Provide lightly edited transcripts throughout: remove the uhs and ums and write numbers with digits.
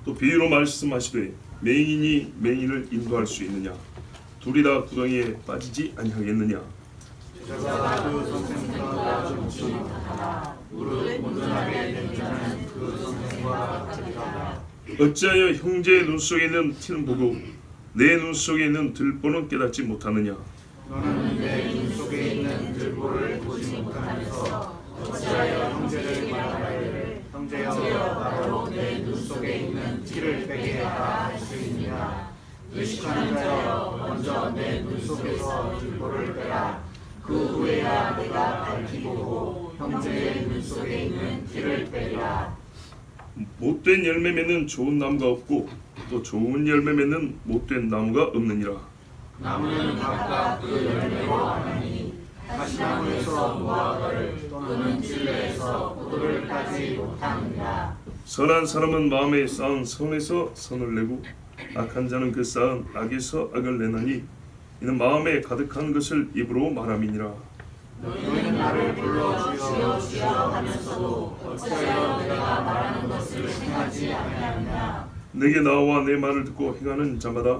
또 비유로 말씀하시되 맹인이 맹인을 인도할 수 있느냐? 둘이 다 구덩이에 빠지지 아니하겠느냐? 제자가 그 선생과 정치 못하나 무릇 온전하게 된 자는 그 선생과 같으리라. 어찌하여 형제의 눈 속에 있는 티는 보고 내 눈 속에 있는 들보는 깨닫지 못하느냐? 너는 내 눈 속에 있는 들보를 보지 못하면서 어찌하여 형제를 말하기를 형제여 바로 내 눈 속에 있는 티를 빼게 하라 할 수 있느냐? 의식하는 자여 먼저 내 눈 속에서 들보를 빼라. 그 후에야 내가 밝히 보고 형제의 눈 속에 있는 티를 빼리라. 못된 열매 맺는 좋은 나무가 없고 또 좋은 열매 맺는 못된 나무가 없느니라. 나무는 각각 그 열매로 하나니 가시나무에서 무화과를 또는 진레에서 포도를 따지 못하느니라. 선한 사람은 마음에 쌓은 선에서 선을 내고 악한 자는 그 쌓은 악에서 악을 내나니 이는 마음에 가득한 것을 입으로 말함이니라. 너희는 나를 불러 주여 주여 하면서도 어찌하여 내가 말하는 것을 행하지 아니하느냐. 내게 나와 내 말을 듣고 행하는 자마다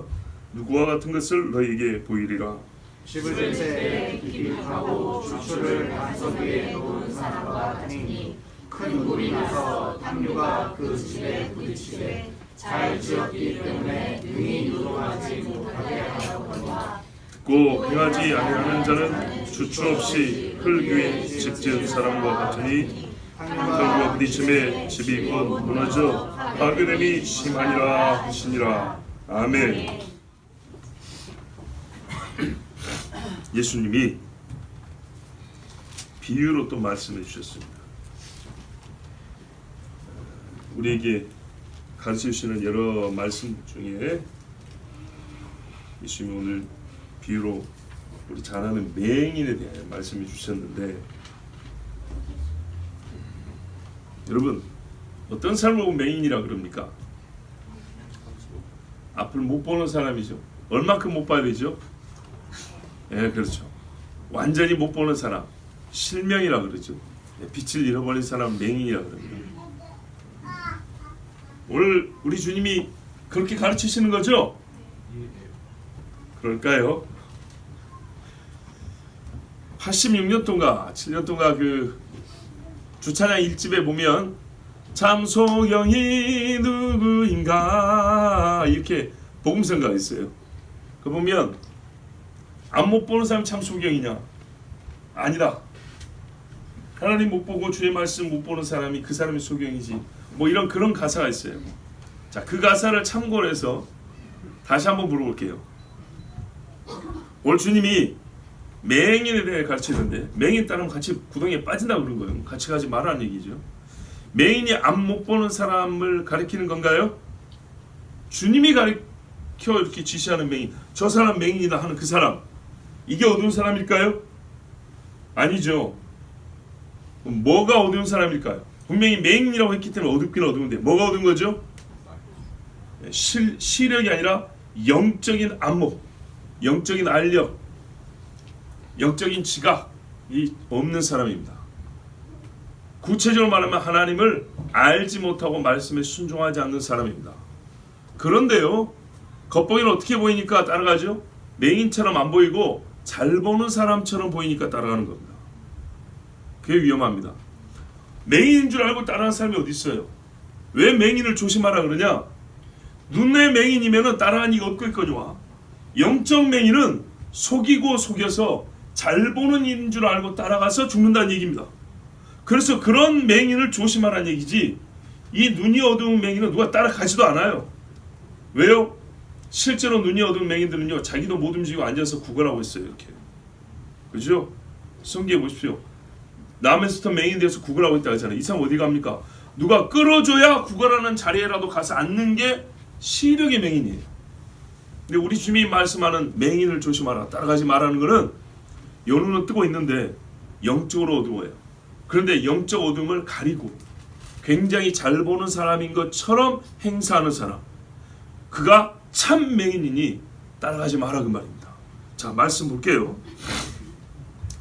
누구와 같은 것을 너희에게 보이리라. 집을 때 기립하고 주추를 반석 위에 놓은 사람과 같으니 큰 물이 나서 탕류가 그 집에 부딪히되 잘 지었기 때문에 능히 유동하지 못하게 하였거니와 고 행하지 아니하는 자는 주춤 없이 흙 위에 집 지은 사람과 같으니 탕류가 부딪힘에 집이 곧 무너져 파괴됨이 심하니라 하시니라. 아멘. 예수님이 비유로 또 말씀해 주셨습니다. 우리에게 가르쳐 주시는 여러 말씀 중에 예수님이 오늘 비유로 우리 잘 아는 맹인에 대해 말씀해 주셨는데, 여러분 어떤 사람을 보고 맹인이라 그럽니까? 앞을 못 보는 사람이죠. 얼마큼 못 봐야 되죠? 예, 그렇죠. 완전히 못 보는 사람 실명이라 그러죠. 빛을 잃어버린 사람 맹인이라 그럽니다. 오늘 우리 주님이 그렇게 가르치시는 거죠? 그럴까요? 86년 동안 7년 동안 그 주찬양 1집에 보면 참 소경이 누구인가 이렇게 복음성가가 있어요. 그 보면 안 못 보는 사람이 참 소경이냐? 아니다. 하나님 못 보고 주의 말씀 못 보는 사람이 그 사람이 소경이지. 뭐 이런 그런 가사가 있어요. 자, 그 가사를 참고로 해서 다시 한번 물어볼게요. 오늘 주님이 맹인에 대해 가르치는데 맹인 따르면 같이 구덩이에 빠진다고 그런 거예요. 같이 가지 말라는 얘기죠. 맹인이 앞 못 보는 사람을 가리키는 건가요? 주님이 가르쳐 이렇게 지시하는 맹인, 저 사람 맹인이다 하는 그 사람, 이게 어두운 사람일까요? 아니죠. 뭐가 어두운 사람일까요? 분명히 맹인이라고 했기 때문에 어둡긴 어두운데 뭐가 어두운 거죠? 시력이 아니라 영적인 안목, 영적인 알력, 영적인 지각이 없는 사람입니다. 구체적으로 말하면 하나님을 알지 못하고 말씀에 순종하지 않는 사람입니다. 그런데요, 겉보기는 어떻게 보이니까 따라가죠? 맹인처럼 안 보이고 잘 보는 사람처럼 보이니까 따라가는 겁니다. 그게 위험합니다. 맹인인 줄 알고 따라가는 사람이 어디 있어요? 왜 맹인을 조심하라 그러냐? 눈의 맹인이면 따라가는 이가 없겠거니와 영적 맹인은 속이고 속여서 잘 보는 이인 줄 알고 따라가서 죽는다는 얘기입니다. 그래서 그런 맹인을 조심하라는 얘기지, 이 눈이 어두운 맹인은 누가 따라가지도 않아요. 왜요? 실제로 눈이 어두운 맹인들은요, 자기도 못 움직이고 앉아서 구걸하고 있어요. 이렇게. 그죠? 성경에 보십시오. 남에서부터 맹인 되어서 구걸하고 있다고 하잖아요. 이 사람 어디 갑니까? 누가 끌어줘야 구걸하는 자리에라도 가서 앉는 게 시력의 맹인이에요. 근데 우리 주님이 말씀하는 맹인을 조심하라, 따라가지 말라는 것은 요 눈은 뜨고 있는데 영적으로 어두워요. 그런데 영적 어둠을 가리고 굉장히 잘 보는 사람인 것처럼 행사하는 사람, 그가 참 맹인이니 따라가지 마라 그 말입니다. 자, 말씀 볼게요.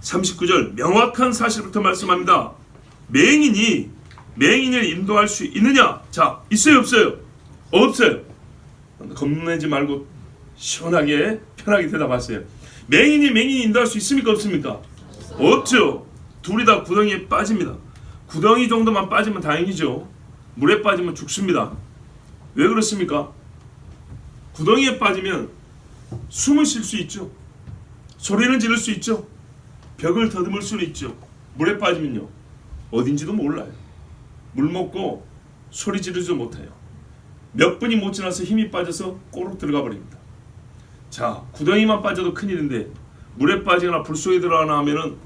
39절 명확한 사실부터 말씀합니다. 맹인이 맹인을 인도할 수 있느냐? 자, 있어요 없어요? 없어요. 겁내지 말고 시원하게 편하게 대답하세요. 맹인이 맹인이 인도할 수 있습니까? 없습니까? 없죠. 둘이 다 구덩이에 빠집니다. 구덩이 정도만 빠지면 다행이죠. 물에 빠지면 죽습니다. 왜 그렇습니까? 구덩이에 빠지면 숨을 쉴 수 있죠. 소리는 지를 수 있죠. 벽을 더듬을 수는 있죠. 물에 빠지면요, 어딘지도 몰라요. 물 먹고 소리 지르지도 못해요. 몇 분이 못 지나서 힘이 빠져서 꼬르륵 들어가 버립니다. 자, 구덩이만 빠져도 큰일인데 물에 빠지거나 불 속에 들어가나 하면은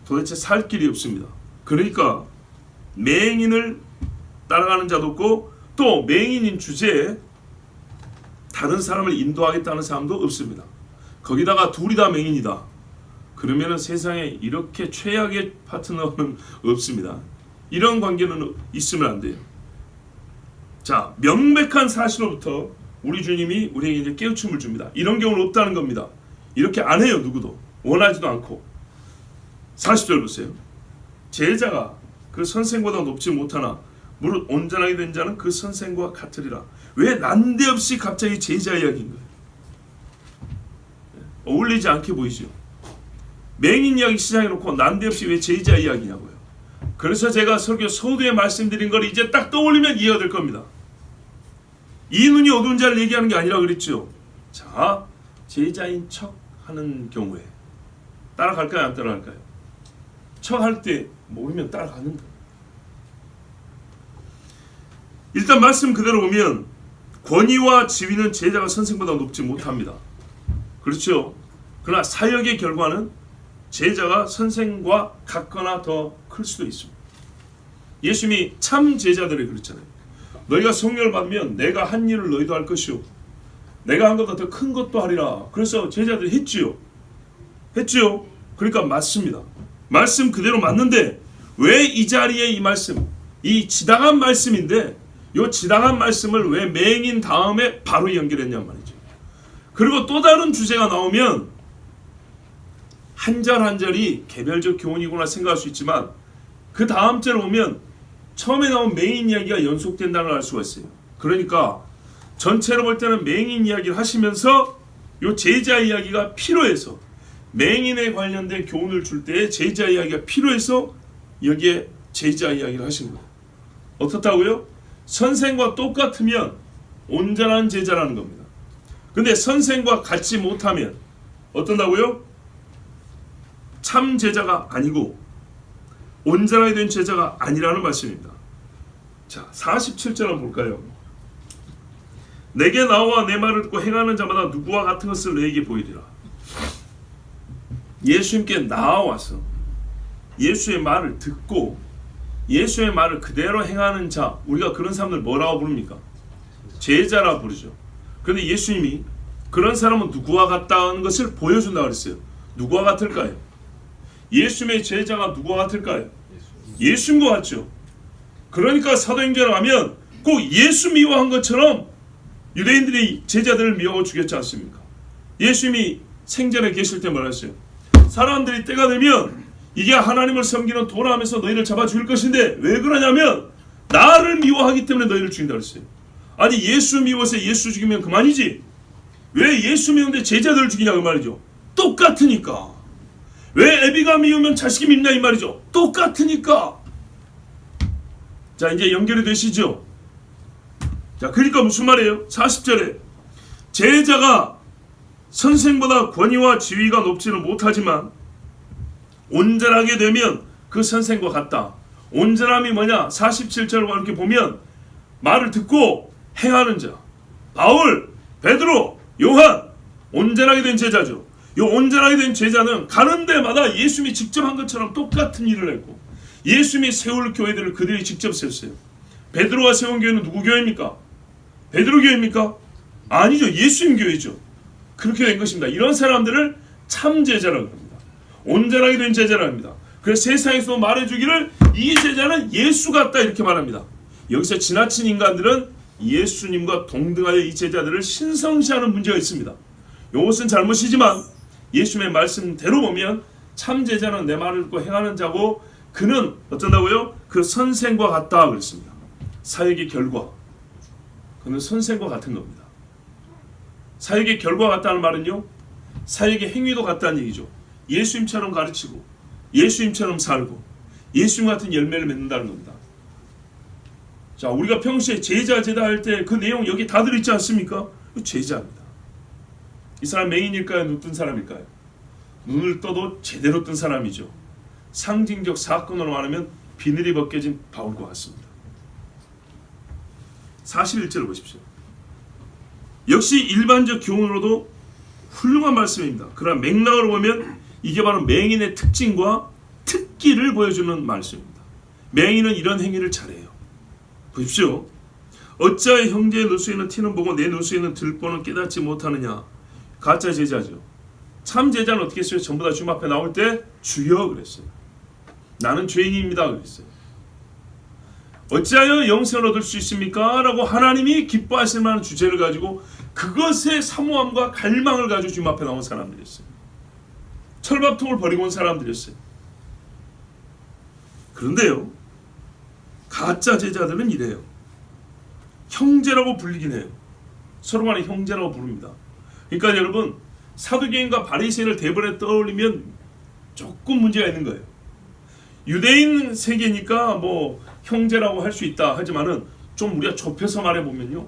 도대체 살 길이 없습니다. 그러니까 맹인을 따라가는 자도 없고, 또 맹인인 주제에 다른 사람을 인도하겠다는 사람도 없습니다. 거기다가 둘이 다 맹인이다. 그러면은 세상에 이렇게 최악의 파트너는 없습니다. 이런 관계는 있으면 안 돼요. 자, 명백한 사실로부터 우리 주님이 우리에게 이제 깨우침을 줍니다. 이런 경우는 없다는 겁니다. 이렇게 안 해요. 누구도 원하지도 않고. 40절 보세요. 제자가 그 선생보다 높지 못하나 무릇 온전하게 된 자는 그 선생과 같으리라. 왜 난데없이 갑자기 제자 이야기인 거예요? 어울리지 않게 보이죠. 맹인 이야기 시작해놓고 난데없이 왜 제자 이야기냐고요. 그래서 제가 설교 서두에 말씀드린 걸 이제 딱 떠올리면 이해가 될 겁니다. 이 눈이 어두운 자를 얘기하는 게 아니라 그랬죠. 자, 제자인 척 하는 경우에 따라갈까요? 안 따라갈까요? 척 할 때 모르면 따라가는 거예요. 일단 말씀 그대로 보면 권위와 지위는 제자가 선생보다 높지 못합니다. 그렇죠? 그러나 사역의 결과는 제자가 선생과 같거나 더 클 수도 있습니다. 예수님이 참 제자들이 그랬잖아요. 너희가 성령을 받으면 내가 한 일을 너희도 할 것이요, 내가 한 것보다 더 큰 것도 하리라. 그래서 제자들이 했지요. 그러니까 맞습니다. 말씀 그대로 맞는데 왜 이 자리에 이 말씀, 이 지당한 말씀인데 이 지당한 말씀을 왜 맹인 다음에 바로 연결했냔 말이죠. 그리고 또 다른 주제가 나오면 한 절 한 절이 개별적 교훈이구나 생각할 수 있지만 그 다음 절 오면 처음에 나온 맹인 이야기가 연속된다는 걸 알 수가 있어요. 그러니까 전체로 볼 때는 맹인 이야기를 하시면서 이 제자 이야기가 필요해서, 맹인에 관련된 교훈을 줄 때 제자 이야기가 필요해서 여기에 제자 이야기를 하신 거예요. 어떻다고요? 선생과 똑같으면 온전한 제자라는 겁니다. 근데 선생과 같지 못하면 어떤다고요? 참 제자가 아니고 온전하게 된 제자가 아니라는 말씀입니다. 자, 47절 한번 볼까요? 내게 나와 내 말을 듣고 행하는 자마다 누구와 같은 것을 너에게 보이리라. 예수님께 나와서 예수의 말을 듣고 예수의 말을 그대로 행하는 자, 우리가 그런 사람들 뭐라고 부릅니까? 제자라 부르죠. 그런데 예수님이 그런 사람은 누구와 같다는 것을 보여준다고 그랬어요. 누구와 같을까요? 예수님의 제자가 누구와 같을까요? 예수님과 같죠. 그러니까 사도행전을 하면 꼭 예수 미워한 것처럼 유대인들이 제자들을 미워하고 죽였지 않습니까? 예수님이 생전에 계실 때 말했어요. 사람들이 때가 되면 이게 하나님을 섬기는 도라하면서 너희를 잡아 죽일 것인데 왜 그러냐면 나를 미워하기 때문에 너희를 죽인다 그랬어요. 아니, 예수 미워서 예수 죽이면 그만이지 왜 예수 미운데 제자들을 죽이냐 그 말이죠. 똑같으니까. 왜 애비가 미우면 자식이 밉냐 이 말이죠. 똑같으니까. 자, 이제 연결이 되시죠? 자, 그러니까 무슨 말이에요? 40절에 제자가 선생보다 권위와 지위가 높지는 못하지만 온전하게 되면 그 선생과 같다. 온전함이 뭐냐? 47절과 이렇게 보면 말을 듣고 행하는 자, 바울, 베드로, 요한, 온전하게 된 제자죠. 이 온전하게 된 제자는 가는 데마다 예수님이 직접 한 것처럼 똑같은 일을 했고, 예수님이 세울 교회들을 그들이 직접 세웠어요. 베드로가 세운 교회는 누구 교회입니까? 베드로 교회입니까? 아니죠. 예수님 교회죠. 그렇게 된 것입니다. 이런 사람들을 참 제자라고 합니다. 온전하게 된 제자라고 합니다. 그래서 세상에서 말해주기를 이 제자는 예수 같다 이렇게 말합니다. 여기서 지나친 인간들은 예수님과 동등하여 이 제자들을 신성시하는 문제가 있습니다. 이것은 잘못이지만 예수님의 말씀대로 보면 참 제자는 내 말을 듣고 행하는 자고 그는 어쩐다고요? 그 선생과 같다 그랬습니다. 사역의 결과. 그는 선생과 같은 겁니다. 사역의 결과 같다는 말은요, 사역의 행위도 같다는 얘기죠. 예수님처럼 가르치고 예수님처럼 살고 예수님 같은 열매를 맺는다는 겁니다. 자, 우리가 평소에 제자 할 때 그 내용 여기 다 들어있지 않습니까? 제자입니다. 이 사람 맹인일까요? 눈 뜬 사람일까요? 눈을 떠도 제대로 뜬 사람이죠. 상징적 사건으로 말하면 비늘이 벗겨진 바울과 같습니다. 41절을 보십시오. 역시 일반적 교훈으로도 훌륭한 말씀입니다. 그러나 맥락으로 보면 이게 바로 맹인의 특징과 특기를 보여주는 말씀입니다. 맹인은 이런 행위를 잘해요. 보십시오. 어찌하여 형제의 눈 속에 있는 티는 보고 내 눈 속에 있는 들보는 깨닫지 못하느냐. 가짜 제자죠. 참 제자는 어떻게 했어요? 전부 다 주님 앞에 나올 때 주여 그랬어요. 나는 죄인입니다 그랬어요. 어찌하여 영생을 얻을 수 있습니까? 라고 하나님이 기뻐하실 만한 주제를 가지고 그것의 사모함과 갈망을 가지고 주님 앞에 나온 사람들이었어요. 철밥통을 버리고 온 사람들이었어요. 그런데요, 가짜 제자들은 이래요. 형제라고 불리긴 해요. 서로 간에 형제라고 부릅니다. 그러니까 여러분, 사두개인과 바리새인을 대번에 떠올리면 조금 문제가 있는 거예요. 유대인 세계니까 뭐 형제라고 할 수 있다 하지만은 좀 우리가 좁혀서 말해보면요,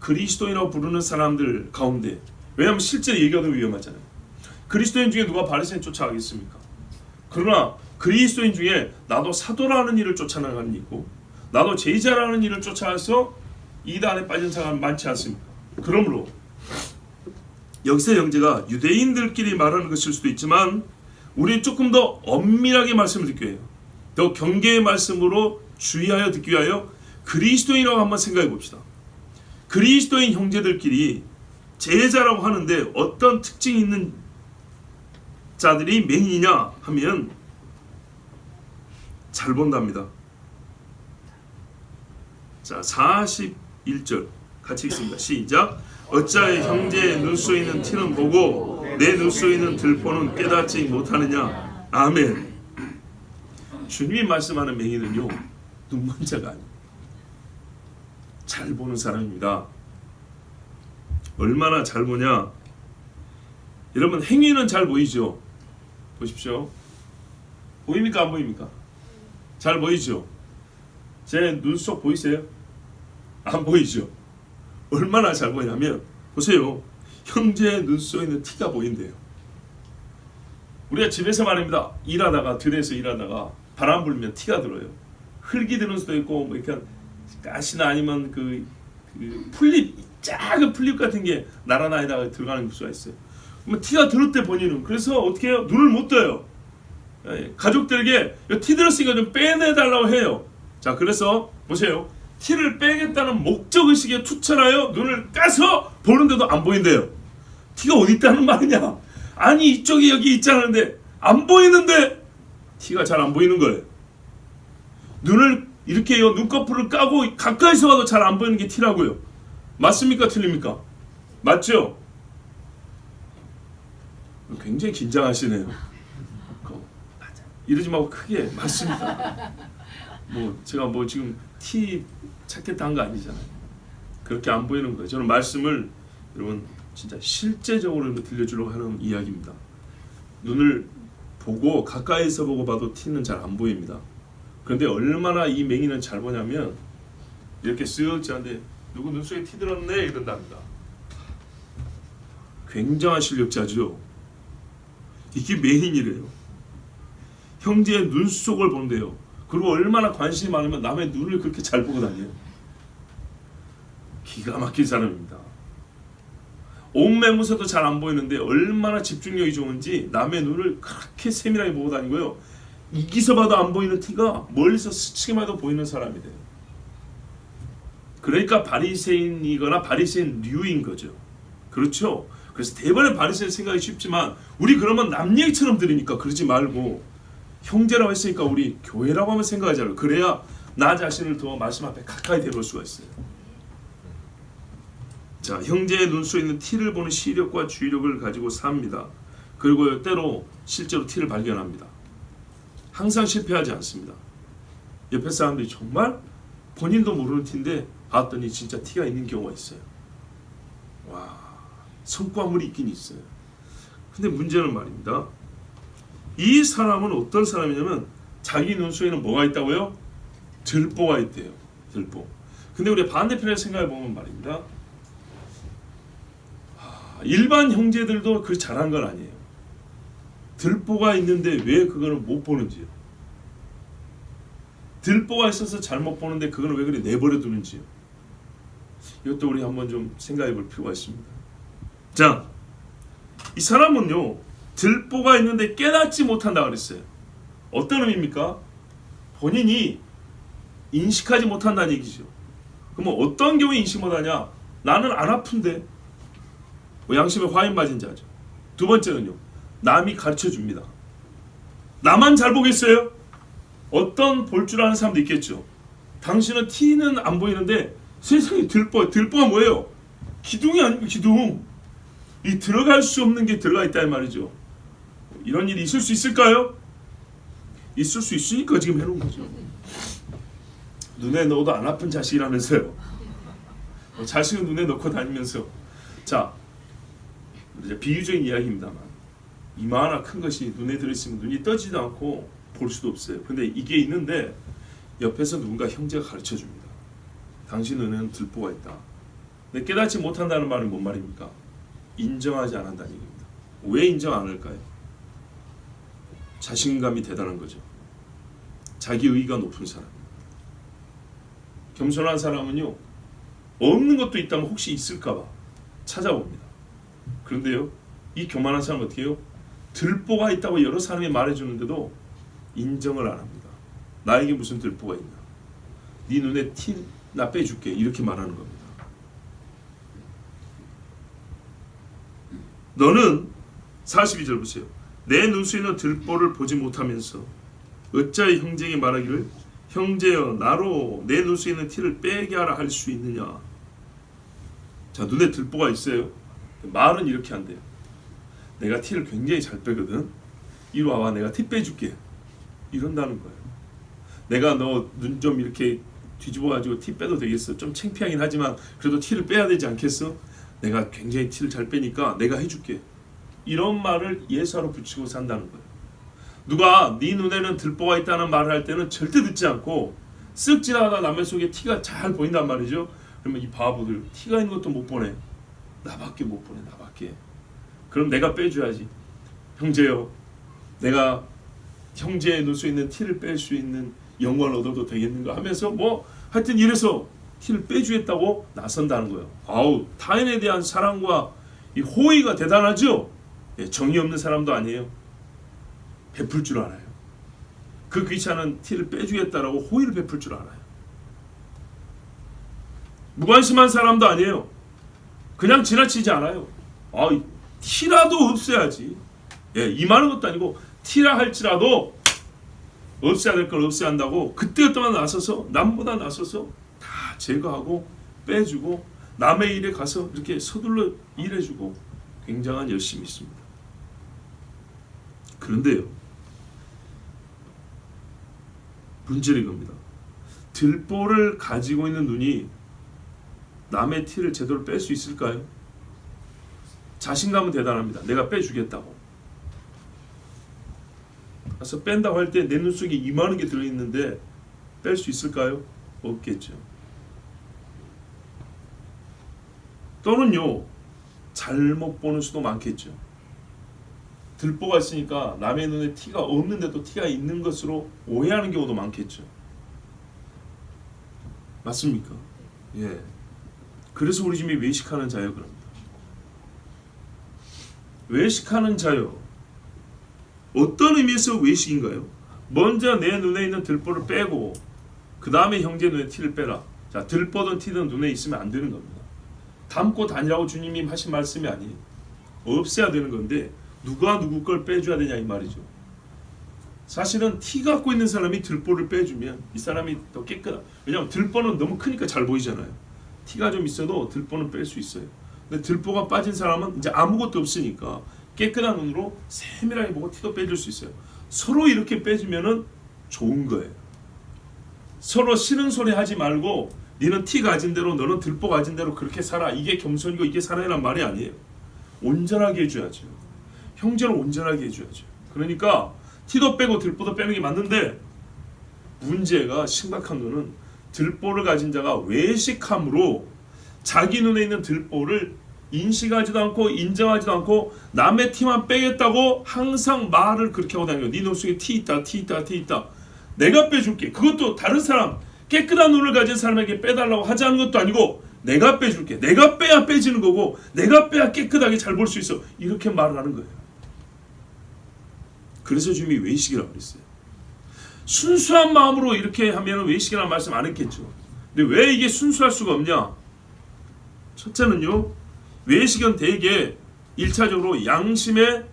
그리스도인이라고 부르는 사람들 가운데, 왜냐하면 실제 얘기가 더 위험하잖아요. 그리스도인 중에 누가 바리새인 쫓아가겠습니까? 그러나 그리스도인 중에 나도 사도라는 일을 쫓아나가는 일이 있고 나도 제자라는 일을 쫓아가서 이단에 빠진 사람 많지 않습니까? 그러므로 여기서 형제가 유대인들끼리 말하는 것일 수도 있지만 우리는 조금 더 엄밀하게 말씀을 듣기 위해요. 더 경계의 말씀으로 주의하여 듣기 위하여 그리스도인이라고 한번 생각해 봅시다. 그리스도인 형제들끼리 제자라고 하는데 어떤 특징이 있는 자들이 맹인이냐 하면 잘 본답니다. 자, 41절 같이 읽습니다. 시작. 어찌하여 형제의 눈 속에 있는 티는 보고 내 눈 속에 있는 들보는 깨닫지 못하느냐. 아멘. 주님이 말씀하는 맹인은요, 눈먼 자가 아니에요. 잘 보는 사람입니다. 얼마나 잘 보냐. 여러분, 행위는 잘 보이죠? 보십시오. 보입니까? 안 보입니까? 잘 보이죠? 제 눈 속 보이세요? 안 보이죠? 얼마나 잘 보이냐면 보세요. 형제의 눈 속에 있는 티가 보인대요. 우리가 집에서 말입니다. 일하다가 들에서 일하다가 바람 불면 티가 들어요. 흙이 드는 수도 있고 뭐 이렇게 가시나 아니면 그 풀잎, 작은 풀잎 같은 게 날아다니다가 들어가는 수가 있어요. 그러면 티가 들었대 본인은. 그래서 어떻게 해요? 눈을 못 떠요. 가족들에게 티 들었으니까 좀 빼내달라고 해요. 자, 그래서 보세요. 티를 빼겠다는 목적의식에 투철하여 눈을 까서 보는데도 안 보인대요. 티가 어디 있다는 말이냐? 아니, 이쪽이 여기 있자는데 안 보이는데 티가 잘 안 보이는 거예요. 눈을 이렇게요, 눈꺼풀을 까고 가까이서 봐도 잘 안 보이는 게 티라고요. 맞습니까? 틀립니까? 맞죠? 굉장히 긴장하시네요. 이러지 말고 크게. 맞습니다. 뭐 제가 뭐 지금 티 찾겠다 한 거 아니잖아요. 그렇게 안 보이는 거예요. 저는 말씀을 여러분 진짜 실제적으로 들려주려고 하는 이야기입니다. 눈을 보고 가까이서 보고 봐도 티는 잘 안 보입니다. 그런데 얼마나 이 맹인은 잘 보냐면 이렇게 쓱 지는데 누구 눈 속에 티 들었네 이런답니다. 굉장한 실력자죠. 이게 맹인이래요. 형제의 눈 속을 본대요. 그리고 얼마나 관심이 많으면 남의 눈을 그렇게 잘 보고 다녀요. 기가 막힌 사람입니다. 옷매무새도 잘 안 보이는데 얼마나 집중력이 좋은지 남의 눈을 그렇게 세밀하게 보고 다니고요. 이기서 봐도 안 보이는 티가 멀리서 스치기만 해도 보이는 사람이 돼요. 그러니까 바리새인이거나 바리새인류인 거죠. 그렇죠? 그래서 대번에 바리새인 생각이 쉽지만 우리 그러면 남 얘기처럼 들으니까 그러지 말고 형제라고 했으니까 우리 교회라고 하면 생각하잖아요. 그래야 나 자신을 더 말씀 앞에 가까이 데려올 수가 있어요. 자, 형제의 눈 속에 있는 티를 보는 시력과 주의력을 가지고 삽니다. 그리고 때로 실제로 티를 발견합니다. 항상 실패하지 않습니다. 옆에 사람들이 정말 본인도 모르는 티인데 봤더니 진짜 티가 있는 경우가 있어요. 와, 성과물이 있긴 있어요. 근데 문제는 말입니다. 이 사람은 어떤 사람이냐면 자기 눈 속에는 뭐가 있다고요? 들보가 있대요. 들보. 근데 우리 반대편에 생각해 보면 말입니다. 일반 형제들도 그 잘한 건 아니에요. 들보가 있는데 왜 그거를 못 보는지요? 들보가 있어서 잘못 보는데 그거는 왜 그래 내버려 두는지요? 이것도 우리 한번 좀 생각해 볼 필요가 있습니다. 자, 이 사람은요 들보가 있는데 깨닫지 못한다 그랬어요. 어떤 의미입니까? 본인이 인식하지 못한다는 얘기죠. 그러면 어떤 경우에 인식 못하냐? 나는 안 아픈데. 양심에 화인 맞은 자죠. 두 번째는요, 남이 가르쳐 줍니다. 나만 잘 보겠어요? 어떤 볼 줄 아는 사람도 있겠죠. 당신은 티는 안 보이는데 세상에 들보가 뭐예요? 기둥이 아니고 기둥. 이 들어갈 수 없는 게 들어가 있다는 말이죠. 이런 일이 있을 수 있을까요? 있을 수 있으니까 지금 해놓은 거죠. 눈에 넣어도 안 아픈 자식이라면서요. 자식은 눈에 넣고 다니면서. 자, 이제 비유적인 이야기입니다만 이마나 큰 것이 눈에 들어있으면 눈이 떠지도 않고 볼 수도 없어요. 근데 이게 있는데 옆에서 누군가 형제가 가르쳐 줍니다. 당신 눈에는 들보가 있다. 근데 깨닫지 못한다는 말은 뭔 말입니까? 인정하지 않는다는 얘기입니다. 왜 인정 안 할까요? 자신감이 대단한 거죠. 자기 의의가 높은 사람. 겸손한 사람은요, 없는 것도 있다면 혹시 있을까봐 찾아봅니다. 그런데요, 이 교만한 사람은 어떻게 해요? 들보가 있다고 여러 사람이 말해주는데도 인정을 안 합니다. 나에게 무슨 들보가 있나? 네 눈에 티 나 빼줄게. 이렇게 말하는 겁니다. 너는 42절 보세요. 내 눈 속에는 들보를 보지 못하면서 어찌하여 형제에게 말하기를 형제여 나로 내 눈 속에 있는 티를 빼게 하라 할 수 있느냐. 자, 눈에 들보가 있어요. 말은 이렇게 한대요. 내가 티를 굉장히 잘 빼거든. 이리 와봐, 내가 티 빼줄게. 이런다는 거예요. 내가 너 눈 좀 이렇게 뒤집어가지고 티 빼도 되겠어. 좀 창피하긴 하지만 그래도 티를 빼야 되지 않겠어? 내가 굉장히 티를 잘 빼니까 내가 해줄게. 이런 말을 예사로 붙이고 산다는 거예요. 누가 네 눈에는 들보가 있다는 말을 할 때는 절대 듣지 않고 쓱 지나가다 남의 속에 티가 잘 보인단 말이죠. 그러면 이 바보들 티가 있는 것도 못 보네. 나밖에 못 보네. 나밖에. 그럼 내가 빼줘야지. 형제요, 내가 형제의 눈 속에 있는 티를 뺄 수 있는 영광을 얻어도 되겠는가 하면서 뭐 하여튼 이래서 티를 빼주겠다고 나선다는 거예요. 아우, 타인에 대한 사랑과 이 호의가 대단하죠. 예, 정이 없는 사람도 아니에요. 베풀 줄 알아요. 그 귀찮은 티를 빼주겠다라고 호의를 베풀 줄 알아요. 무관심한 사람도 아니에요. 그냥 지나치지 않아요. 아, 티라도 없애야지. 예, 이만한 것도 아니고 티라 할지라도 없애야 될 걸 없애야 한다고 그때그때만 나서서 남보다 나서서 다 제거하고 빼주고 남의 일에 가서 이렇게 서둘러 일해주고 굉장한 열심이 있습니다. 그런데요, 문제는 이겁니다. 들보를 가지고 있는 눈이 남의 티를 제대로 뺄 수 있을까요? 자신감은 대단합니다. 내가 빼주겠다고. 그래서 뺀다고 할 때 내 눈 속에 이만한 게 들어있는데 뺄 수 있을까요? 없겠죠. 또는요, 잘못 보는 수도 많겠죠. 들보가 있으니까 남의 눈에 티가 없는데도 티가 있는 것으로 오해하는 경우도 많겠죠. 맞습니까? 예. 그래서 우리 집이 외식하는 자요 그럽니다. 외식하는 자요. 어떤 의미에서 외식인가요? 먼저 내 눈에 있는 들보를 빼고 그 다음에 형제 눈에 티를 빼라. 자, 들보든 티든 눈에 있으면 안 되는 겁니다. 담고 다니라고 주님이 하신 말씀이 아니에요. 없애야 되는 건데 누가 누구 걸 빼줘야 되냐 이 말이죠. 사실은 티 갖고 있는 사람이 들보를 빼주면 이 사람이 더 깨끗하다. 왜냐하면 들보는 너무 크니까 잘 보이잖아요. 티가 좀 있어도 들보는 뺄 수 있어요. 근데 들보가 빠진 사람은 이제 아무것도 없으니까 깨끗한 눈으로 세밀하게 보고 티도 빼줄 수 있어요. 서로 이렇게 빼주면은 좋은 거예요. 서로 싫은 소리 하지 말고 니는 티 가진 대로 너는 들보 가진 대로 그렇게 살아. 이게 겸손이고 이게 사랑이란 말이 아니에요. 온전하게 해줘야죠. 형제를 온전하게 해줘야죠. 그러니까 티도 빼고 들보도 빼는 게 맞는데 문제가 심각한 거는 들보를 가진 자가 외식함으로 자기 눈에 있는 들보를 인식하지도 않고 인정하지도 않고 남의 티만 빼겠다고 항상 말을 그렇게 하고 다녀요. 네 눈 속에 티 있다, 티 있다, 티 있다. 내가 빼줄게. 그것도 다른 사람 깨끗한 눈을 가진 사람에게 빼달라고 하자는 것도 아니고 내가 빼줄게. 내가 빼야 빼지는 거고 내가 빼야 깨끗하게 잘 볼 수 있어. 이렇게 말을 하는 거예요. 그래서 주님이 외식이라고 그랬어요. 순수한 마음으로 이렇게 하면 외식이라는 말씀 안 했겠죠. 근데 왜 이게 순수할 수가 없냐? 첫째는요, 외식은 대개 1차적으로 양심의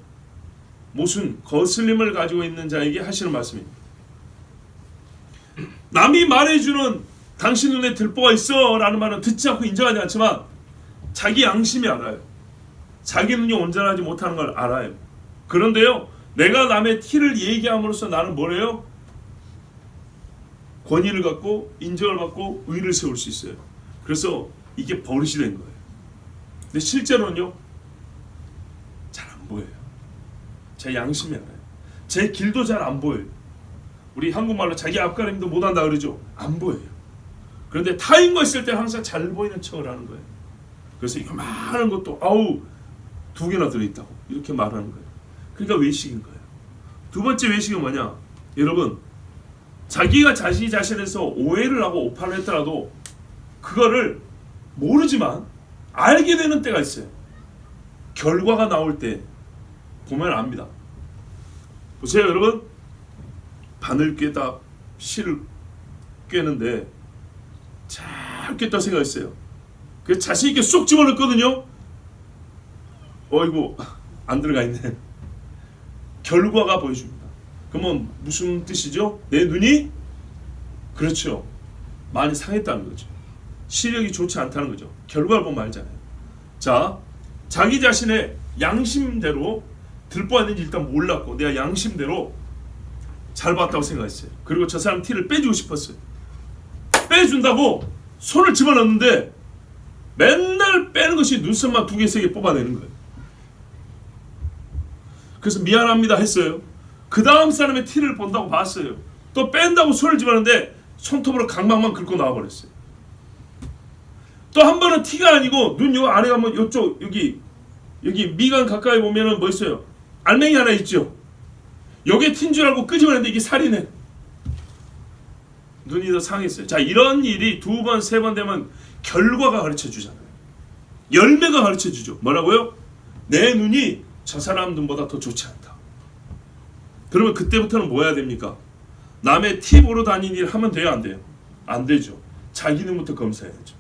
모순, 거슬림을 가지고 있는 자에게 하시는 말씀입니다. 남이 말해주는 당신 눈에 들보가 있어 라는 말은 듣지 않고 인정하지 않지만 자기 양심이 알아요. 자기 눈이 온전하지 못하는 걸 알아요. 그런데요, 내가 남의 티를 얘기함으로써 나는 뭐래요? 권위를 갖고 인정을 받고 의를 세울 수 있어요. 그래서 이게 버릇이 된 거예요. 근데 실제로는요, 잘 안 보여요. 제 양심이 알아요. 제 길도 잘 안 보여요. 우리 한국말로 자기 앞가림도 못한다 그러죠. 안 보여요. 그런데 타인과 있을 때 항상 잘 보이는 척을 하는 거예요. 그래서 이만한 것도 아우 2개나 들어있다고 이렇게 말하는 거예요. 그러니까 외식인 거예요. 두 번째 외식은 뭐냐? 여러분, 자기가 자신이 자신에서 오해를 하고 오판을 했더라도 그거를 모르지만 알게 되는 때가 있어요. 결과가 나올 때 보면 압니다. 보세요, 여러분. 바늘 꿰다 실을 꿰는데 잘 꿰다 생각했어요. 그 자신 있게 쏙 집어넣거든요. 어이구, 안 들어가 있네. 결과가 보여줍니다. 그러면 무슨 뜻이죠? 내 눈이, 그렇죠, 많이 상했다는 거죠. 시력이 좋지 않다는 거죠. 결과를 보면 알잖아요. 자, 자기 자신의 양심대로 들보 있는지 일단 몰랐고 내가 양심대로 잘 봤다고 생각했어요. 그리고 저 사람 티를 빼주고 싶었어요. 빼준다고 손을 집어넣는데 맨날 빼는 것이 눈썹만 2개, 3개 뽑아내는 거예요. 그래서 미안합니다 했어요. 그 다음 사람의 티를 본다고 봤어요. 또 뺀다고 손을 집어넣는데 손톱으로 각막만 긁고 나와버렸어요. 또 한 번은 티가 아니고 눈 요 아래 가면 요쪽 여기 미간 가까이 보면은 뭐 있어요? 알맹이 하나 있죠. 여기에 틴 줄 알고 끄집어냈는데 이게 살이네. 눈이 더 상했어요. 자, 이런 일이 2번, 3번 되면 결과가 가르쳐 주잖아요. 열매가 가르쳐 주죠. 뭐라고요? 내 눈이 저 사람 눈보다 더 좋지 않다. 그러면 그때부터는 뭐 해야 됩니까? 남의 티 보러 다니는 일 하면 돼요, 안 돼요? 안 되죠. 자기 눈부터 검사해야죠.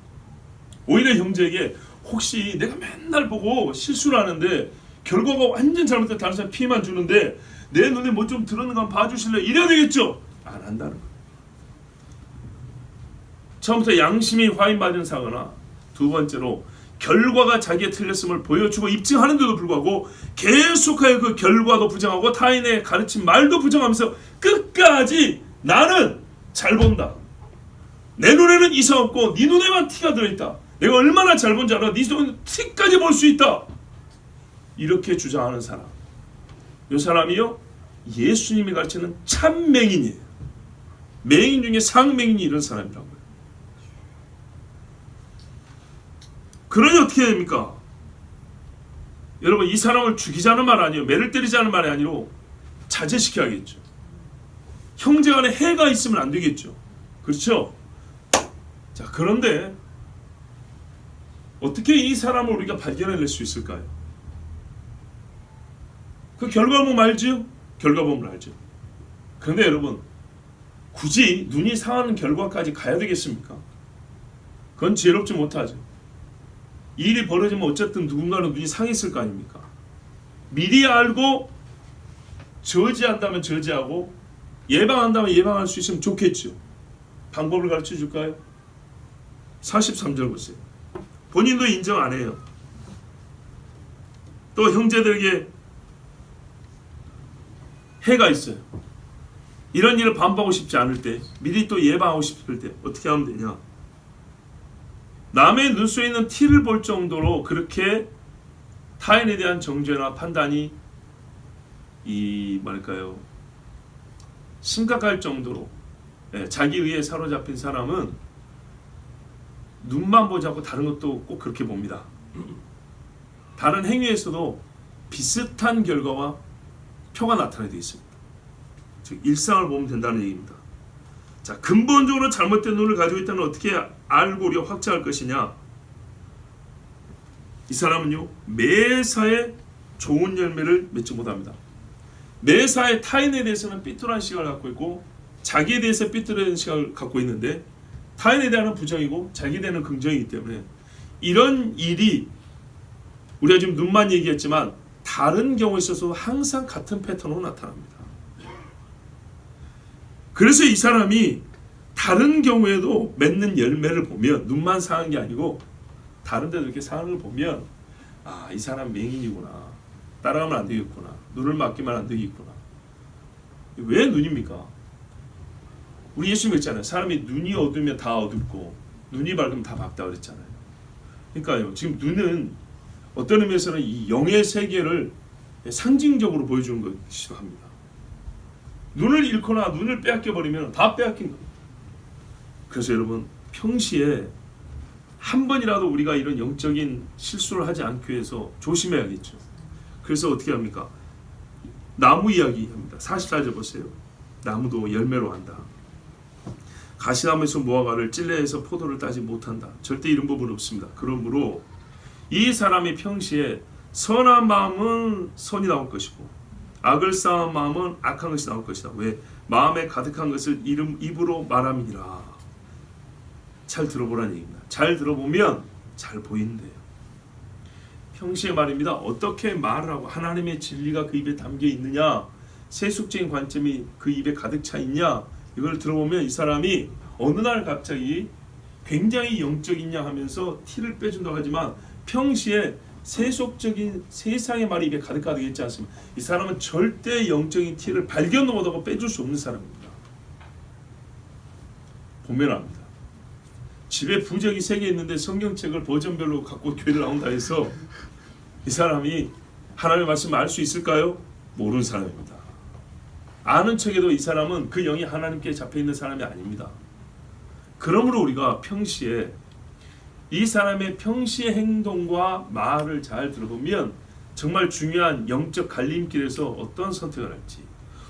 오히려 형제에게 혹시 내가 맨날 보고 실수를 하는데 결과가 완전 잘못된 다른 사람 피해만 주는데 내 눈에 뭐 좀 들었는가 한번 봐주실래요? 이래야 되겠죠? 안 한다는 거예요. 처음부터 양심이 화인받은 사거나 두 번째로 결과가 자기의 틀렸음을 보여주고 입증하는데도 불구하고 계속하여 그 결과도 부정하고 타인의 가르친 말도 부정하면서 끝까지 나는 잘 본다. 내 눈에는 이상 없고 네 눈에만 티가 들어있다. 내가 얼마나 잘 본지 알아. 네 눈에 티까지 볼 수 있다. 이렇게 주장하는 사람. 이 사람이요, 예수님이 가르치는 참 맹인이에요. 맹인 중에 상맹인이 이런 사람이라고요. 그러니 어떻게 해야 됩니까? 여러분, 이 사람을 죽이자는 말 아니에요. 매를 때리자는 말이 아니로 자제시켜야겠죠. 형제간에 해가 있으면 안 되겠죠. 그렇죠? 자, 그런데 어떻게 이 사람을 우리가 발견해낼 수 있을까요? 그 결과 보면 알죠? 결과 보면 알죠. 그런데 여러분, 굳이 눈이 상하는 결과까지 가야 되겠습니까? 그건 지혜롭지 못하죠. 일이 벌어지면 어쨌든 누군가는 눈이 상했을 거 아닙니까? 미리 알고 저지한다면 저지하고 예방한다면 예방할 수 있으면 좋겠죠. 방법을 가르쳐 줄까요? 43절 보세요. 본인도 인정 안 해요. 또 형제들에게 해가 있어요. 이런 일을 반복하고 싶지 않을 때, 미리 또 예방하고 싶을 때 어떻게 하면 되냐? 남의 눈 속에 있는 티를 볼 정도로 그렇게 타인에 대한 정죄나 판단이 심각할 정도로 자기 의에 사로잡힌 사람은 눈만 보지 않고 다른 것도 꼭 그렇게 봅니다. 다른 행위에서도 비슷한 결과와 표가 나타나게 있습니다. 즉 일상을 보면 된다는 얘기입니다. 자, 근본적으로 잘못된 눈을 가지고 있다면 어떻게 알고 우리가 확증할 것이냐? 이 사람은요, 매사에 좋은 열매를 맺지 못합니다. 매사에 타인에 대해서는 삐뚤한 시각을 갖고 있고 자기에 대해서 삐뚤은 시각을 갖고 있는데 타인에 대한 부정이고 자기에 대한 긍정이기 때문에 이런 일이 우리가 지금 눈만 얘기했지만 다른 경우에 있어서 항상 같은 패턴으로 나타납니다. 그래서 이 사람이 다른 경우에도 맺는 열매를 보면 눈만 상한 게 아니고 다른 데도 이렇게 상한 걸 보면 아, 이 사람 맹인이구나. 따라가면 안 되겠구나. 눈을 맞기만 안 되겠구나. 왜 눈입니까? 우리 예수님 그랬잖아요. 사람이 눈이 어두우면 다 어둡고 눈이 밝으면 다 밝다 그랬잖아요. 그러니까요. 지금 눈은 어떤 의미에서는 이 영의 세계를 상징적으로 보여주는 것이기도 합니다. 눈을 잃거나 눈을 빼앗겨 버리면 다 빼앗긴 겁니다. 그래서 여러분 평시에 한 번이라도 우리가 이런 영적인 실수를 하지 않기 위해서 조심해야겠죠. 그래서 어떻게 합니까? 나무 이야기 합니다. 44절 보세요. 나무도 열매로 한다. 가시나무에서 무화과를 찔레에서 포도를 따지 못한다. 절대 이런 법은 없습니다. 그러므로 이 사람이 평시에 선한 마음은 선이 나올 것이고 악을 쌓은 마음은 악한 것이 나올 것이다. 왜? 마음에 가득한 것을 입으로 말함이니라. 잘 들어보라는 얘기입니다. 잘 들어보면 잘 보인대요. 평시에 말입니다. 어떻게 말을 하고 하나님의 진리가 그 입에 담겨 있느냐, 세속적인 관점이 그 입에 가득 차 있냐, 이걸 들어보면 이 사람이 어느 날 갑자기 굉장히 영적이냐 하면서 티를 빼준다고 하지만 평시에 세속적인 세상의 말이 입에 가득 있지 않습니까? 이 사람은 절대 영적인 티를 발견도 못하고 빼줄 수 없는 사람입니다. 보면 압니다. 집에 부적이 3개 있는데 성경책을 버전별로 갖고 교회를 나온다 해서 이 사람이 하나님의 말씀을 알 수 있을까요? 모르는 사람입니다. 아는 척해도 이 사람은 그 영이 하나님께 잡혀있는 사람이 아닙니다. 그러므로 우리가 평시에 이 사람의 평시의 행동과 말을 잘 들어보면 정말 중요한 영적 갈림길에서 어떤 선택을 할지,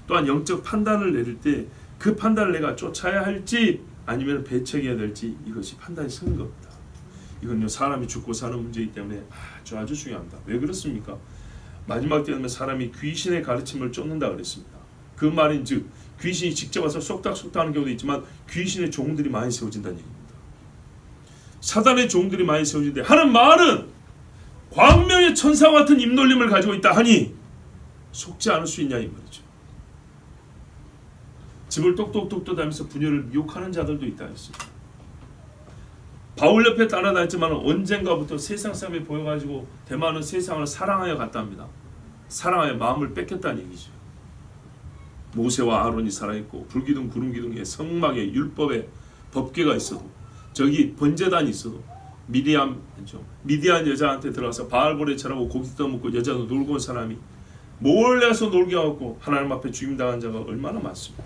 또한 영적 판단을 내릴 때 그 판단을 내가 쫓아야 할지 아니면 배척해야 될지, 이것이 판단이 서는 겁니다. 이건요, 사람이 죽고 사는 문제이기 때문에 아주 중요합니다. 왜 그렇습니까? 마지막 때 되면 사람이 귀신의 가르침을 쫓는다 그랬습니다. 그 말인 즉 귀신이 직접 와서 쏙닥쏙닥 하는 경우도 있지만 귀신의 종들이 많이 세워진다는 얘기입니다. 사단의 종들이 많이 세워지는데 하는 말은 광명의 천사와 같은 입놀림을 가지고 있다 하니 속지 않을 수 있냐 이 말이죠. 집을 똑똑똑 다니면서 부녀를 미혹하는 자들도 있다 했습니다. 바울 옆에 따라다녔지만 언젠가부터 세상 사람이 보여가지고 대만은 세상을 사랑하여 갔답니다. 사랑하여 마음을 뺏겼다는 얘기죠. 모세와 아론이 살아있고 불기둥 구름기둥에 성막에 율법에 법궤가 있어도 저기 번제단이 있어도 미디안 여자한테 들어가서 바알보레 절하고 고기 떠먹고 여자도 놀고 온 사람이 몰래 가서 놀게 하고 하나님 앞에 죽임당한 자가 얼마나 많습니까?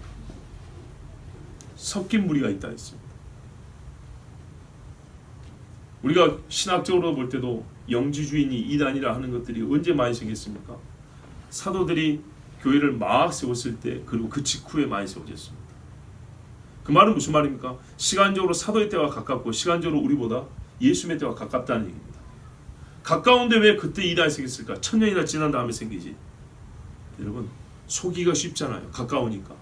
섞인 무리가 있다 했습니다. 우리가 신학적으로 볼 때도 영지주의니 이단이라 하는 것들이 언제 많이 생겼습니까? 사도들이 교회를 막 세웠을 때, 그리고 그 직후에 많이 세워졌습니다. 그 말은 무슨 말입니까? 시간적으로 사도의 때와 가깝고 시간적으로 우리보다 예수님의 때와 가깝다는 얘기입니다. 가까운데 왜 그때 이단이 생겼을까? 1000년이나 지난 다음에 생기지. 여러분 속이기가 쉽잖아요. 가까우니까.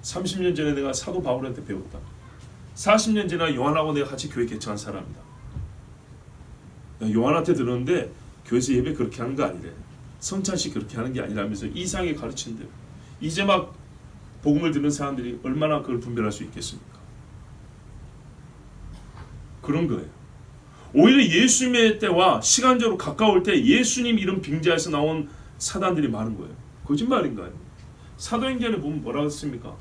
30년 전에 내가 사도 바울한테 배웠다. 40년 전에 요한하고 내가 같이 교회 개척한 사람이다. 요한한테 들었는데 교회에서 예배 그렇게 하는 거 아니래. 성찬식 그렇게 하는 게 아니라면서 이상하게 가르친대요. 이제 막 복음을 듣는 사람들이 얼마나 그걸 분별할 수 있겠습니까? 그런 거예요. 오히려 예수님의 때와 시간적으로 가까울 때 예수님 이름 빙자에서 나온 사단들이 많은 거예요. 거짓말인가요? 사도행전에 보면 뭐라고 했습니까?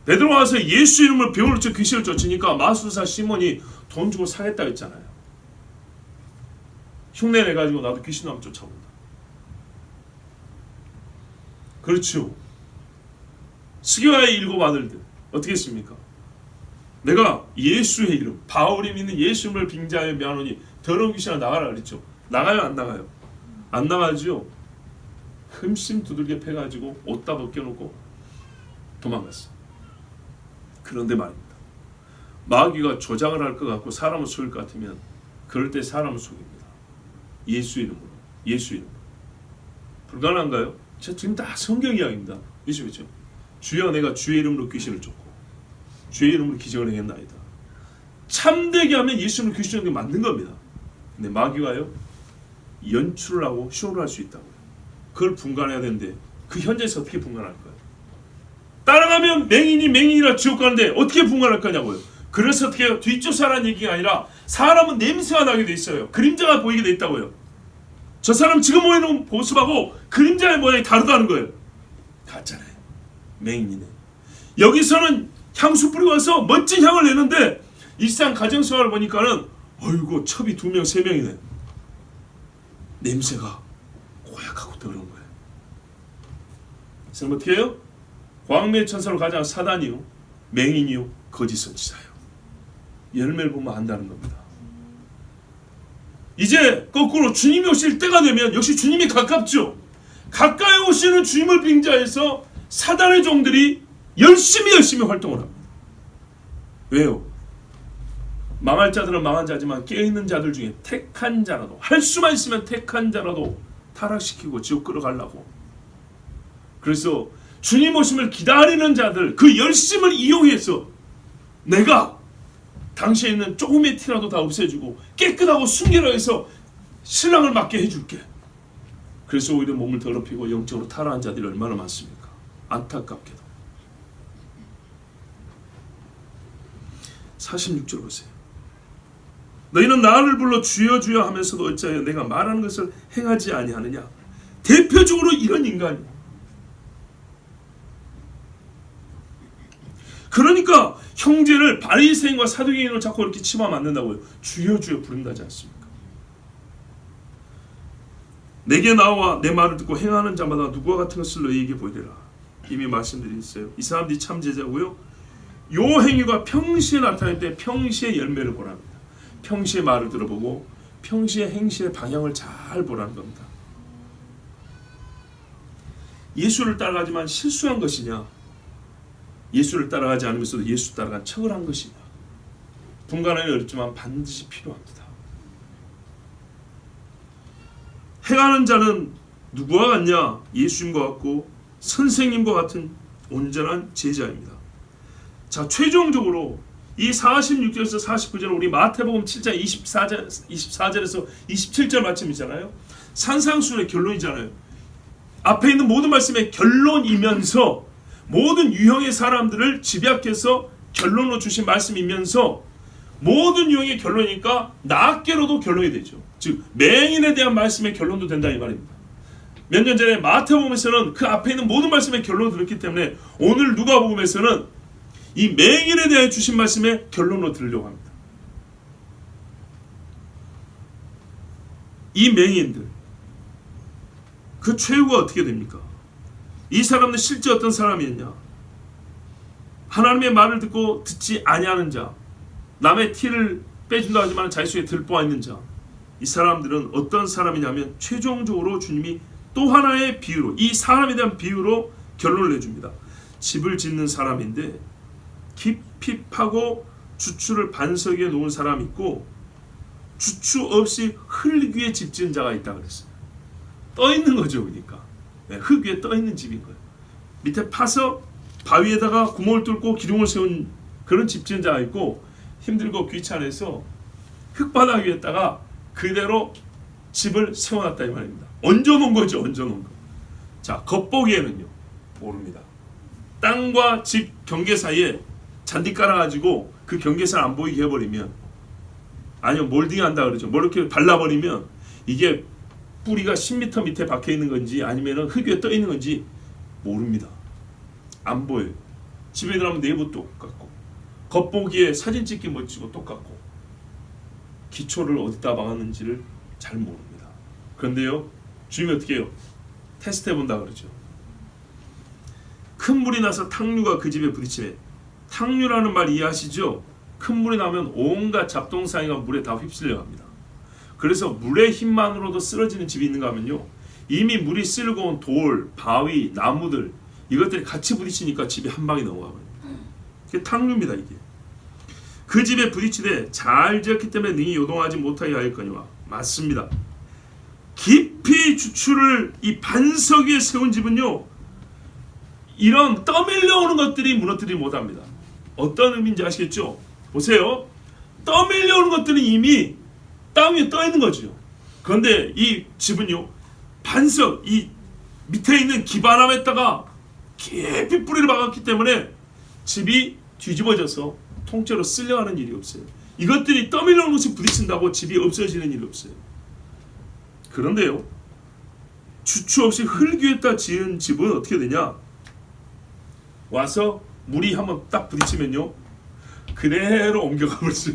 베드로가 와서 예수 이름을 배우는 척 귀신을 쫓으니까 마술사 시몬이 돈 주고 사겠다 했잖아요. 흉내 내가지고 나도 귀신 한번 쫓아본다. 그렇죠. 스게와의 7 아들들 어떻게 했습니까? 내가 예수의 이름, 바울이 믿는 예수를 빙자하여 명하노니 더러운 귀신아 나가라 그랬죠. 나가요 안 나가요? 안 나가죠. 흠씬 두들겨 패가지고 옷 다 벗겨놓고 도망갔어. 그런데 말입니다. 마귀가 조작을 할 것 같고 사람을 속일 것 같으면 그럴 때 사람을 속입니다. 예수 이름으로. 예수 이름으로. 불가능한가요? 저 지금 다 성경 이야기입니다. 예수겠죠? 주여 내가 주의 이름으로 귀신을 쫓고 주의 이름으로 기적을 행했나이다. 참되게 하면 예수 이름으로 귀신을 쫓는 게 맞는 겁니다. 근데 마귀가요 연출을 하고 쇼를 할 수 있다고요. 그걸 분간해야 되는데 그 현재에서 어떻게 분간할까요? 따라가면 맹인이라 지옥 가는데 어떻게 분간할 거냐고요. 그래서 어떻게 해요? 뒷조사라는 얘기가 아니라 사람은 냄새가 나게 돼 있어요. 그림자가 보이게 돼 있다고요. 저 사람 지금 보이는 모습하고 그림자의 모양이 다르다는 거예요. 가짜네. 맹인이네. 여기서는 향수 뿌리고 와서 멋진 향을 내는데 일상 가정생활을 보니까는 어이구 첩이 2명 3명이네. 냄새가 고약하고 더러운 거예요. 그래서 어떻게 해요? 광명의 천사로 가장 사단이요 맹인이요 거짓 선지자요. 열매를 보면 안다는 겁니다. 이제 거꾸로 주님이 오실 때가 되면 역시 주님이 가깝죠. 가까이 오시는 주님을 빙자해서 사단의 종들이 열심히 활동을 합니다. 왜요? 망할 자들은 망한 자지만 깨어있는 자들 중에 택한 자라도 할 수만 있으면 택한 자라도 타락시키고 지옥 끌어가려고. 그래서 주님 오심을 기다리는 자들 그 열심을 이용해서 내가 당시에 있는 조금의 티라도 다 없애주고 깨끗하고 순결하게 해서 신랑을 맞게 해줄게. 그래서 오히려 몸을 더럽히고 영적으로 타락한 자들이 얼마나 많습니까? 안타깝게도. 46절 보세요. 너희는 나를 불러 주여 주여 하면서도 어찌하여 내가 말하는 것을 행하지 아니하느냐. 대표적으로 이런 인간이에요. 그러니까 형제를 바리새인과 사두개인으로 자꾸 이렇게 치마 만든다고요. 주여 주여 부른다지 않습니까? 내게 나와 내 말을 듣고 행하는 자마다 누구와 같은 것을 너희에게 보이리라. 이미 말씀드렸어요. 이 사람들이 참 제자고요. 요 행위가 평시에 나타날 때 평시에 열매를 보랍니다. 평시에 말을 들어보고 평시에 행실의 방향을 잘 보라는 겁니다. 예수를 따라가지만 실수한 것이냐, 예수를 따라가지 않으면서도 예수 따라간 척을 한 것이냐, 분간하기 어렵지만 반드시 필요합니다. 행하는 자는 누구와 같냐? 예수님과 같고 선생님과 같은 온전한 제자입니다. 자, 최종적으로 이 46절에서 49절 우리 마태복음 7장 24절에서 27절 말씀이잖아요. 산상수훈의 결론이잖아요. 앞에 있는 모든 말씀의 결론이면서 모든 유형의 사람들을 집약해서 결론으로 주신 말씀이면서 모든 유형의 결론이니까 낫게로도 결론이 되죠. 즉 맹인에 대한 말씀의 결론도 된다 이 말입니다. 몇 년 전에 마태복음에서는 그 앞에 있는 모든 말씀의 결론을 들었기 때문에 오늘 누가복음에서는 이 맹인에 대해 주신 말씀의 결론으로 들으려고 합니다. 이 맹인들 그 최후가 어떻게 됩니까? 이 사람들 실제 어떤 사람이었냐? 하나님의 말을 듣고 듣지 아니하는 자, 남의 티를 빼준다 하지만 자기 속에 들보아 있는 자, 이 사람들은 어떤 사람이냐면 최종적으로 주님이 또 하나의 비유로, 이 사람에 대한 비유로 결론을 내줍니다. 집을 짓는 사람인데 깊이 파고 주추를 반석 위에 놓은 사람이 있고 주추 없이 흙 위에 집 지은 자가 있다 그랬어요. 떠 있는 거죠. 그러니까 흙 위에 떠 있는 집인 거예요. 밑에 파서 바위에다가 구멍을 뚫고 기둥을 세운 그런 집 지은 자가 있고 힘들고 귀찮아서 흙바닥 위에다가 그대로 집을 세워놨다 이 말입니다. 얹어놓은 거죠. 얹어놓은 거. 자, 겉보기에는요 모릅니다. 땅과 집 경계 사이에 잔디 깔아가지고 그 경계선 안 보이게 해버리면, 아니면 몰딩 한다 그러죠. 뭐 이렇게 발라버리면 이게 뿌리가 10m 밑에 박혀 있는 건지 아니면 흙 위에 떠 있는 건지 모릅니다. 안 보여요. 집에 들어가면 내부 똑같고 겉보기에 사진 찍기 멋지고 똑같고 기초를 어디다 박았는지를 잘 모릅니다. 그런데요, 주님이 어떻게 해요? 테스트 해본다 그러죠. 큰 물이 나서 탕류가 그 집에 부딪히네. 탕류라는 말 이해하시죠? 큰 물이 나면 온갖 잡동사니가 물에 다 휩쓸려 갑니다. 그래서 물의 힘만으로도 쓰러지는 집이 있는가 하면요, 이미 물이 쓸고 온 돌, 바위, 나무들 이것들이 같이 부딪히니까 집이 한 방에 넘어가거든요. 그게 탕류입니다. 이게 그 집에 부딪히되 잘 지었기 때문에 능히 요동하지 못하게 하였거니와. 맞습니다. 깊이 주추를 이 반석 위에 세운 집은요, 이런 떠밀려오는 것들이 무너뜨리지 못합니다. 어떤 의미인지 아시겠죠? 보세요. 떠밀려오는 것들은 이미 땅 위에 떠 있는 거죠. 그런데 이 집은요, 반석, 이 밑에 있는 기반함에다가 깊이 뿌리를 박았기 때문에 집이 뒤집어져서 통째로 쓸려가는 일이 없어요. 이것들이 떠밀려오는 것이 부딪힌다고 집이 없어지는 일이 없어요. 그런데요, 주추 없이 흙 위에다 지은 집은 어떻게 되냐? 와서 물이 한번 딱 부딪히면요, 그대로 옮겨가 버리죠.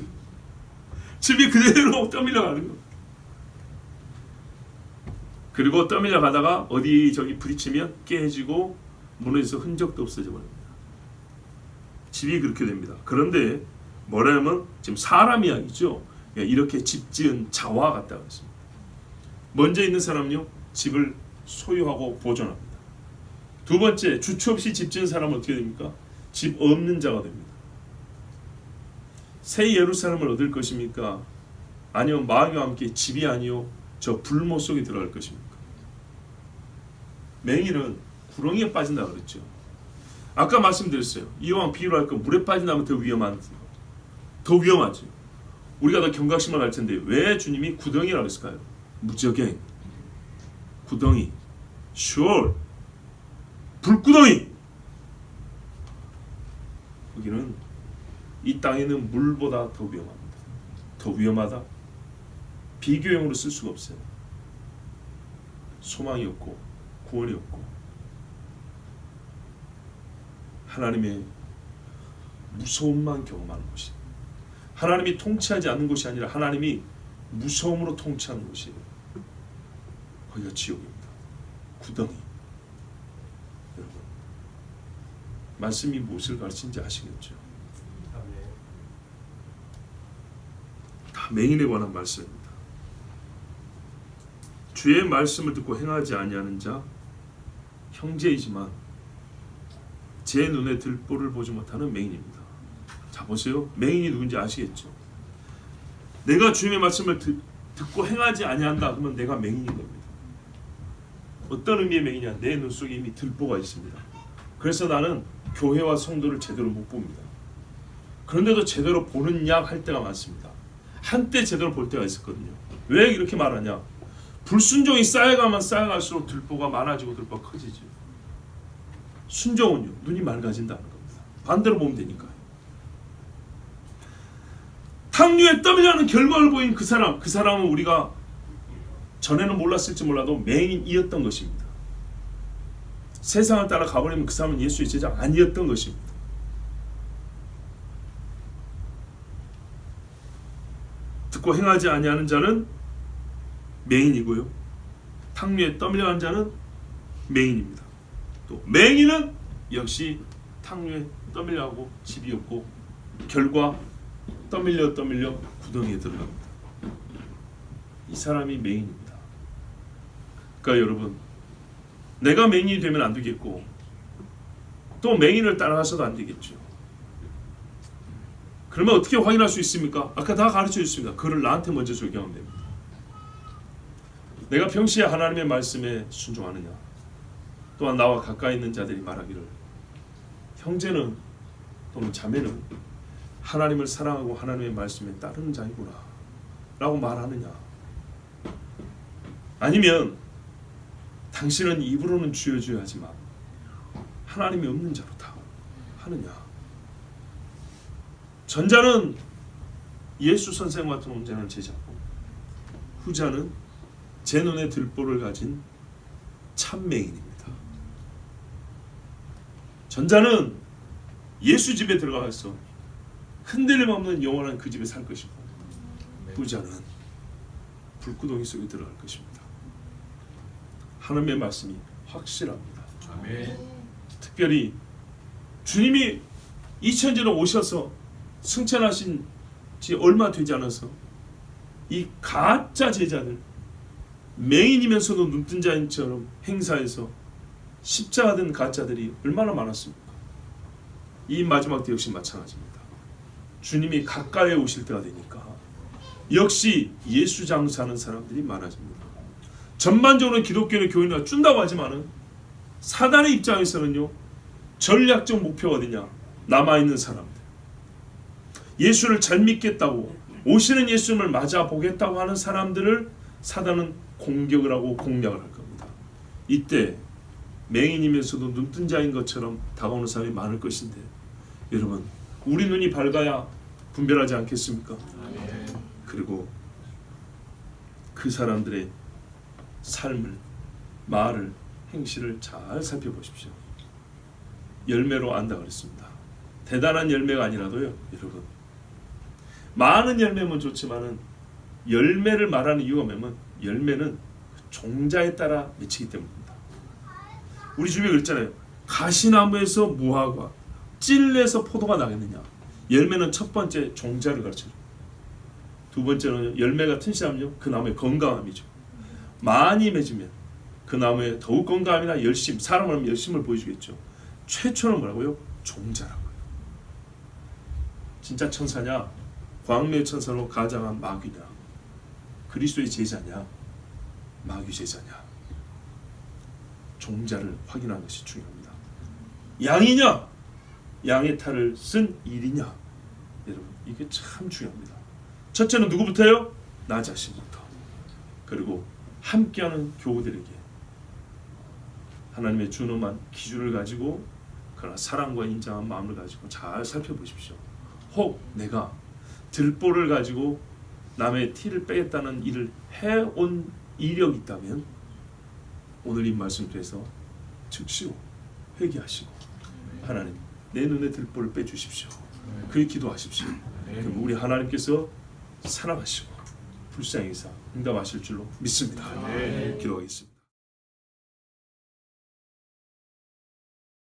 집이 그대로 떠밀려가는 거. 그리고 떠밀려 가다가 어디 저기 부딪히면 깨지고 무너져서 흔적도 없어져 버립니다. 집이 그렇게 됩니다. 그런데 뭐라면 지금 사람 이야기죠. 이렇게 집 지은 자와 같다고 했습니다. 먼저 있는 사람은요, 집을 소유하고 보존합니다. 두 번째, 주추 없이 집 지은 사람은 어떻게 됩니까? 집 없는 자가 됩니다. 새 예루살렘을 얻을 것입니까? 아니면 마귀와 함께 집이 아니요 저 불못 속에 들어갈 것입니까? 맹인은 구렁이에 빠진다 그랬죠. 아까 말씀드렸어요. 이왕 비유를 할 거 물에 빠진다면 더 위험하죠. 우리가 더 경각심을 할 텐데 왜 주님이 구덩이라고 했을까요? 무적행, 구덩이, sure, 불구덩이. 여기는 이 땅에는 물보다 더 위험합니다. 더 위험하다? 비교형으로 쓸 수가 없어요. 소망이 없고 구원이 없고 하나님의 무서움만 경험하는 곳이, 하나님이 통치하지 않는 곳이 아니라 하나님이 무서움으로 통치하는 곳이에요. 거기가 지옥입니다. 구덩이. 여러분, 말씀이 무엇을 가르치는지 아시겠죠? 다 맹인에 관한 말씀입니다. 주의 말씀을 듣고 행하지 아니하는 자 형제이지만 제 눈에 들보를 보지 못하는 맹인입니다. 자, 보세요. 맹인이 누군지 아시겠죠? 내가 주님의 말씀을 듣고 행하지 아니한다 그러면 내가 맹인인 겁니다. 어떤 의미의 맹인이냐? 내 눈 속에 이미 들보가 있습니다. 그래서 나는 교회와 성도를 제대로 못 봅니다. 그런데도 제대로 보는 양 할 때가 많습니다. 한때 제대로 볼 때가 있었거든요. 왜 이렇게 말하냐? 불순종이 쌓여가면 쌓여갈수록 들보가 많아지고 들보가 커지죠. 순종은요, 눈이 맑아진다는 겁니다. 반대로 보면 되니까요. 탕류에 떠밀려는 결과를 보인 그 사람은 우리가 전에는 몰랐을지 몰라도 맹인이었던 것입니다. 세상을 따라 가버리면 그 사람은 예수의 제자 아니었던 것입니다. 듣고 행하지 아니하는 자는 맹인이고요, 탕류에 떠밀려간 자는 맹인입니다. 또 맹인은 역시 탕류에 떠밀려가고 집이 없고 결과 떠밀려 구덩이에 들어갑니다. 이 사람이 맹인입니다. 그러니까 여러분, 내가 맹인이 되면 안 되겠고 또 맹인을 따라가서도 안 되겠죠. 그러면 어떻게 확인할 수 있습니까? 아까 다 가르쳐 줬습니다. 그를 나한테 먼저 적용하면 됩니다. 내가 평시에 하나님의 말씀에 순종하느냐, 또한 나와 가까이 있는 자들이 말하기를 형제는 또는 자매는 하나님을 사랑하고 하나님의 말씀에 따르는 자이구나 라고 말하느냐, 아니면 당신은 입으로는 주여 주여 하지만 하나님이 없는 자로다 하느냐. 전자는 예수 선생 같은 온전한 제자고, 후자는 제 눈에 들보를 가진 참맹인입니다. 전자는 예수 집에 들어가서 흔들림 없는 영원한 그 집에 살 것이고, 후자는 불구덩이 속에 들어갈 것입니다. 하나님의 말씀이 확실합니다. 아멘. 특별히 주님이 2000년에 오셔서 승천하신 지 얼마 되지 않아서 이 가짜 제자들, 맹인이면서도 눈뜬 자인처럼 행사해서 십자가 된 가짜들이 얼마나 많았습니까? 이 마지막 때 역시 마찬가지입니다. 주님이 가까이 오실 때가 되니까 역시 예수 장사하는 사람들이 많아집니다. 전반적으로 기독교는 교인을 준다고 하지만은 사단의 입장에서는요, 전략적 목표가 어디냐? 남아있는 사람들, 예수를 잘 믿겠다고 오시는 예수님을 맞아 보겠다고 하는 사람들을 사단은 공격을 하고 공략을 할 겁니다. 이때 맹인이면서도 눈뜬 자인 것처럼 다가오는 사람이 많을 것인데, 여러분, 우리 눈이 밝아야 분별하지 않겠습니까? 그리고 그 사람들의 삶을, 말을, 행실을 잘 살펴보십시오. 열매로 안다 그랬습니다. 대단한 열매가 아니라도요, 여러분, 많은 열매면 좋지만은 열매를 말하는 이유가 뭐냐면 열매는 종자에 따라 맺히기 때문입니다. 우리 주변에 그랬잖아요. 가시나무에서 무화과, 찔레에서 포도가 나겠느냐. 열매는 첫 번째 종자를 가르쳐요. 두 번째는 열매가 튼실하면요, 그 나무의 건강함이죠. 많이 맺으면 그 나무에 더욱 건강함이나 열심, 사람을 하면 열심을 보여주겠죠. 최초는 뭐라고요? 종자라고요. 진짜 천사냐? 광명의 천사로 가장한 마귀냐? 그리스도의 제자냐? 마귀 제자냐? 종자를 확인하는 것이 중요합니다. 양이냐? 양의 탈을 쓴 일이냐? 여러분, 이게 참 중요합니다. 첫째는 누구부터요? 나 자신부터. 그리고 함께하는 교우들에게 하나님의 준엄한 기준을 가지고, 그러나 사랑과 인정한 마음을 가지고 잘 살펴보십시오. 혹 내가 들보를 가지고 남의 티를 빼겠다는 일을 해온 이력이 있다면 오늘 이 말씀 통해서 즉시 회개하시고, 하나님, 내 눈에 들보를 빼주십시오. 그렇게 기도하십시오. 그럼 우리 하나님께서 사랑하시고 불쌍히 여기사 응답하실 줄로 믿습니다. 기도하겠습니다.